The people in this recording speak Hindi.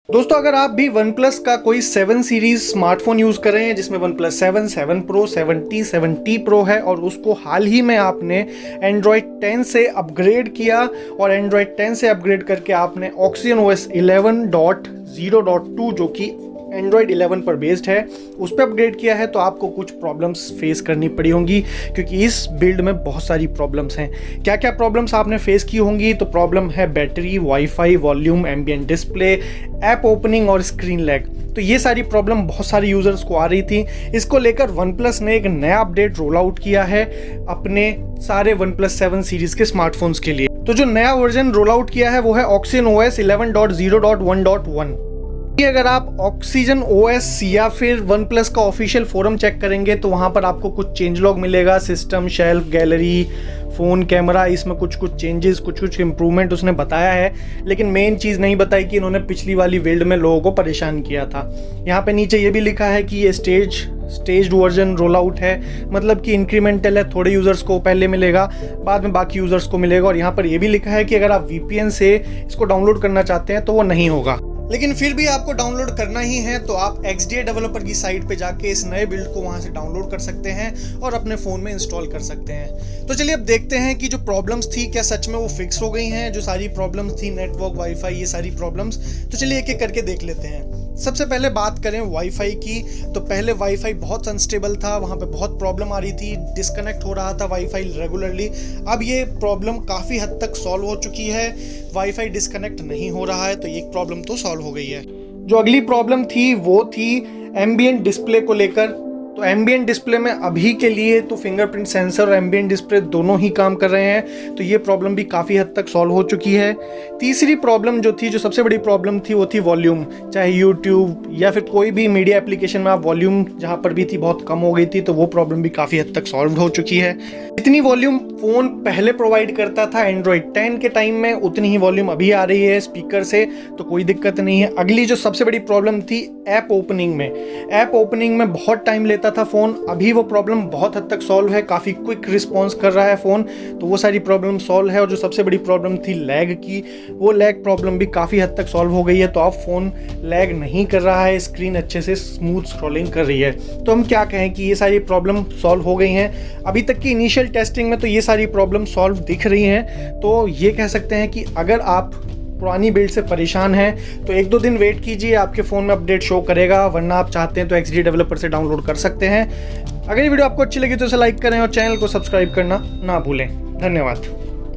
दोस्तों अगर आप भी OnePlus का कोई 7 सीरीज स्मार्टफोन यूज़ कर रहे हैं जिसमें OnePlus 7, 7 Pro, 7T, 7T Pro है और उसको हाल ही में आपने Android 10 से अपग्रेड किया और Android 10 से अपग्रेड करके आपने OxygenOS 11.0.2 जो कि Android 11 पर बेस्ड है उस पर अपग्रेड किया है, तो आपको कुछ प्रॉब्लम्स फेस करनी पड़ी होंगी क्योंकि इस बिल्ड में बहुत सारी प्रॉब्लम्स हैं। क्या क्या प्रॉब्लम्स आपने फेस की होंगी? तो प्रॉब्लम है battery, wifi, volume, ambient display, app opening और स्क्रीन लैग। तो ये सारी प्रॉब्लम बहुत सारी यूजर्स को आ रही थी। इसको लेकर OnePlus ने एक नया अपडेट रोल आउट किया है अपने सारे OnePlus 7 सीरीज के स्मार्टफोन्स के लिए। तो जो नया वर्जन रोल आउट किया है वो है OxygenOS 11.0.1.1। अगर आप OxygenOS या फिर OnePlus का ऑफिशियल फोरम चेक करेंगे तो वहाँ पर आपको कुछ चेंज लॉग मिलेगा। System, shelf, gallery, phone, camera, इसमें कुछ चेंजेस, कुछ इंप्रूवमेंट उसने बताया है, लेकिन मेन चीज़ नहीं बताई कि इन्होंने पिछली वाली बिल्ड में लोगों को परेशान किया था। यहाँ पे नीचे ये भी लिखा है कि ये स्टेज्ड वर्जन रोल आउट है, मतलब कि इंक्रीमेंटल है। थोड़े यूज़र्स को पहले मिलेगा, बाद में बाकी यूज़र्स को मिलेगा। और यहाँ पर ये भी लिखा है कि अगर आप VPN से इसको डाउनलोड करना चाहते हैं तो वो नहीं होगा, लेकिन फिर भी आपको डाउनलोड करना ही है तो आप XDA डेवलपर की साइट पे जाके इस नए बिल्ड को वहां से डाउनलोड कर सकते हैं और अपने फ़ोन में इंस्टॉल कर सकते हैं। तो चलिए अब देखते हैं कि जो प्रॉब्लम्स थी क्या सच में वो फिक्स हो गई हैं। जो सारी प्रॉब्लम्स थी, नेटवर्क, वाईफाई, ये सारी प्रॉब्लम्स, तो चलिए एक एक करके देख लेते हैं। सबसे पहले बात करें वाईफाई की, तो पहले वाईफाई बहुत अनस्टेबल था, वहाँ पे बहुत प्रॉब्लम आ रही थी, डिस्कनेक्ट हो रहा था वाईफाई रेगुलरली। अब ये प्रॉब्लम काफ़ी हद तक सॉल्व हो चुकी है, वाईफाई डिस्कनेक्ट नहीं हो रहा है, तो ये प्रॉब्लम तो सॉल्व हो गई है। जो अगली प्रॉब्लम थी वो थी एम्बिएंट डिस्प्ले को लेकर। तो एम्बिएंट डिस्प्ले में अभी के लिए तो फिंगरप्रिंट सेंसर और एम्बिएंट डिस्प्ले दोनों ही काम कर रहे हैं, तो ये प्रॉब्लम भी काफ़ी हद तक सॉल्व हो चुकी है। तीसरी प्रॉब्लम जो थी, जो सबसे बड़ी प्रॉब्लम थी, वो थी वॉल्यूम। चाहे यूट्यूब या फिर कोई भी मीडिया एप्लीकेशन में आप वॉल्यूम जहाँ पर भी थी बहुत कम हो गई थी, तो वो प्रॉब्लम भी काफ़ी हद तक सॉल्व हो चुकी है। जितनी वॉल्यूम फ़ोन पहले प्रोवाइड करता था Android 10 के टाइम में, उतनी ही वॉल्यूम अभी आ रही है स्पीकर से, तो कोई दिक्कत नहीं है। अगली जो सबसे बड़ी प्रॉब्लम थी ऐप ओपनिंग में, ऐप ओपनिंग में बहुत टाइम लेता था फ़ोन, अभी वो प्रॉब्लम बहुत हद तक सॉल्व है, काफ़ी क्विक रिस्पॉन्स कर रहा है फ़ोन, तो वो सारी प्रॉब्लम सॉल्व है। और जो सबसे बड़ी प्रॉब्लम थी लैग की, वो लैग प्रॉब्लम भी काफ़ी हद तक सॉल्व हो गई है, तो अब फ़ोन लैग नहीं कर रहा है, स्क्रीन अच्छे से स्मूथ स्क्रॉलिंग कर रही है। तो हम क्या कहें कि ये सारी प्रॉब्लम सॉल्व हो गई हैं। अभी तक की इनिशियल टेस्टिंग में तो ये सारी प्रॉब्लम सॉल्व दिख रही हैं, तो ये कह सकते हैं कि अगर आप पुरानी बिल्ड से परेशान हैं तो 1-2 दिन वेट कीजिए, आपके फ़ोन में अपडेट शो करेगा, वरना आप चाहते हैं तो XDA डेवलपर से डाउनलोड कर सकते हैं। अगर ये वीडियो आपको अच्छी लगी तो इसे लाइक करें और चैनल को सब्सक्राइब करना ना भूलें। धन्यवाद।